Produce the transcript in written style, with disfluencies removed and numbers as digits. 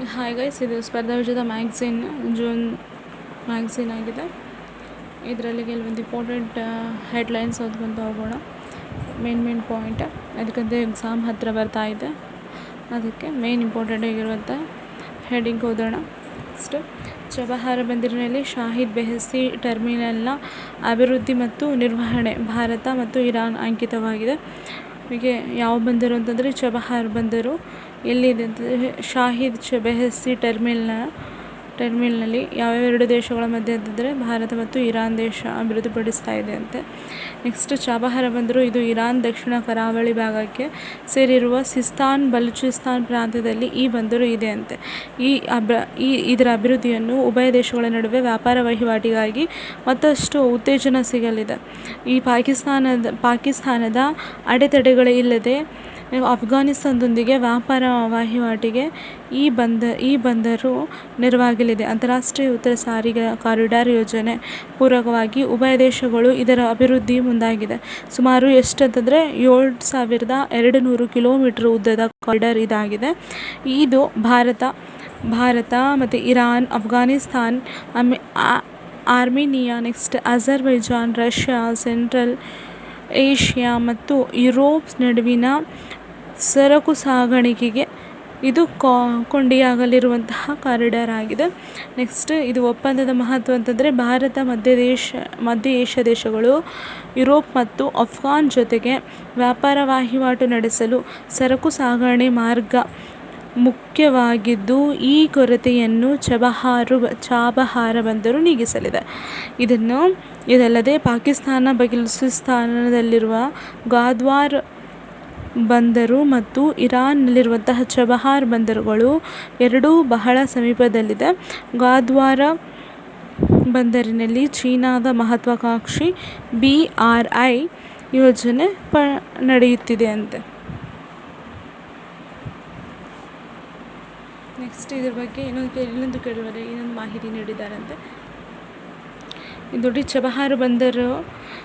Hi guys, ಇದು ಸ್ಪರ್ಧಾ ವಿಜೇತ ಮ್ಯಾಗ್ಝಿನ್ ಜೂನ್ ಮ್ಯಾಗ್ಝಿನ್ ಆಗಿದೆ. ಇದರಲ್ಲಿ ಕೆಲವೊಂದು ಇಂಪಾರ್ಟೆಂಟ್ ಹೆಡ್ಲೈನ್ಸ್ ಓದ್ಕೊಂತ ಹೋಗೋಣ. ಮೇನ್ ಪಾಯಿಂಟ್, ಅದಕ್ಕಂತ ಎಕ್ಸಾಮ್ ಹತ್ತಿರ ಬರ್ತಾ ಇದೆ, ಅದಕ್ಕೆ ಮೇನ್ ಇಂಪಾರ್ಟೆಂಟ್ ಆಗಿರುವಂಥ ಹೆಡಿಂಗ್ ಓದೋಣ. ಫಸ್ಟು, ಚಬಹಾರ್ ಬಂದರಿನಲ್ಲಿ ಶಾಹಿದ್ ಬೆಹೆಸ್ತಿ ಟರ್ಮಿನಲ್ನ ಅಭಿವೃದ್ಧಿ ಮತ್ತು ನಿರ್ವಹಣೆ ಭಾರತ ಮತ್ತು ಇರಾನ್ ಅಂಕಿತವಾಗಿದೆ. ಹೀಗೆ ಯಾವ ಬಂದರು ಅಂತಂದರೆ ಚಬಹಾರ್ ಬಂದರು ಎಲ್ಲಿದೆ ಅಂತಂದರೆ ಶಾಹಿದ್ ಬೆಹೆಸ್ತಿ ಟರ್ಮಿನಲ್ನಲ್ಲಿ ಯಾವ್ಯಾವ ಎರಡು ದೇಶಗಳ ಮಧ್ಯೆ ಅಂತಂದರೆ ಭಾರತ ಮತ್ತು ಇರಾನ್ ದೇಶ ಅಭಿವೃದ್ಧಿಪಡಿಸ್ತಾ ಇದೆ ಅಂತೆ. ನೆಕ್ಸ್ಟ್, ಚಾಬಹಾರ್ ಬಂದರು ಇದು ಇರಾನ್ ದಕ್ಷಿಣ ಕರಾವಳಿ ಭಾಗಕ್ಕೆ ಸೇರಿರುವ ಸಿಸ್ತಾನ್ ಬಲೂಚಿಸ್ತಾನ್ ಪ್ರಾಂತ್ಯದಲ್ಲಿ ಈ ಬಂದರು ಇದೆ ಅಂತೆ. ಇದರ ಅಭಿವೃದ್ಧಿಯನ್ನು ಉಭಯ ದೇಶಗಳ ನಡುವೆ ವ್ಯಾಪಾರ ವಹಿವಾಟಿಗಾಗಿ ಮತ್ತಷ್ಟು ಉತ್ತೇಜನ ಸಿಗಲಿದೆ. ಈ ಪಾಕಿಸ್ತಾನದ ಅಡೆತಡೆಗಳಿಲ್ಲದೆ ಅಫ್ಘಾನಿಸ್ತಾನದೊಂದಿಗೆ ವ್ಯಾಪಾರ ವಹಿವಾಟಿಗೆ ಈ ಬಂದರು ನೆರವಾಗಲಿದೆ. ಅಂತಾರಾಷ್ಟ್ರೀಯ ಉತ್ತರ ಸಾರಿಗೆ ಕಾರಿಡಾರ್ ಯೋಜನೆ ಪೂರಕವಾಗಿ ಉಭಯ ದೇಶಗಳು ಇದರ ಅಭಿವೃದ್ಧಿ ಮುಂದಾಗಿದೆ. ಸುಮಾರು ಎಷ್ಟಂತಂದರೆ 7,200 ಕಿಲೋಮೀಟರ್ ಉದ್ದದ ಕಾರಿಡಾರ್ ಇದಾಗಿದೆ. ಇದು ಭಾರತ ಮತ್ತು Iran, Afghanistan, Armenia, next Azerbaijan, Russia, central Asia ಮತ್ತು ಯುರೋಪ್ ನಡುವಿನ ಸರಕು ಸಾಗಾಣಿಕೆಗೆ ಇದು ಕೊಂಡಿಯಾಗಲಿರುವಂತಹ ಕಾರಿಡಾರ್ ಆಗಿದೆ. ನೆಕ್ಸ್ಟ್, ಇದು ಒಪ್ಪಂದದ ಮಹತ್ವ ಅಂತಂದರೆ ಭಾರತ, ಮಧ್ಯ ಏಷ್ಯಾ ದೇಶಗಳು ಯುರೋಪ್ ಮತ್ತು ಅಫ್ಘಾನ್ ಜೊತೆಗೆ ವ್ಯಾಪಾರ ವಹಿವಾಟು ನಡೆಸಲು ಸರಕು ಸಾಗಣೆ ಮಾರ್ಗ ಮುಖ್ಯವಾಗಿದ್ದು, ಈ ಕೊರತೆಯನ್ನು ಚಾಬಹಾರ್ ಬಂದರು ನೀಗಿಸಲಿದೆ. ಇದಲ್ಲದೆ ಪಾಕಿಸ್ತಾನ ಬಲೂಚಿಸ್ತಾನದಲ್ಲಿರುವ ಗಾದ್ವಾರ್ ಬಂದರು ಮತ್ತು ಇರಾನ್ನಲ್ಲಿರುವಂತಹ ಚಬಹಾರ್ ಬಂದರುಗಳು ಎರಡೂ ಬಹಳ ಸಮೀಪದಲ್ಲಿದೆ. ಗಾದ್ವಾರ ಬಂದರಿನಲ್ಲಿ ಚೀನಾದ ಮಹತ್ವಾಕಾಂಕ್ಷಿ BRI ಯೋಜನೆ ನಡೆಯುತ್ತಿದೆ ಅಂತೆ. ನೆಕ್ಸ್ಟ್, ಇದ್ರ ಬಗ್ಗೆ ಇನ್ನೊಂದು ಮಾಹಿತಿ ನೀಡಿದ್ದಾರಂತೆ. ನೋಡಿ, ಚಬಹಾರ್ ಬಂದರು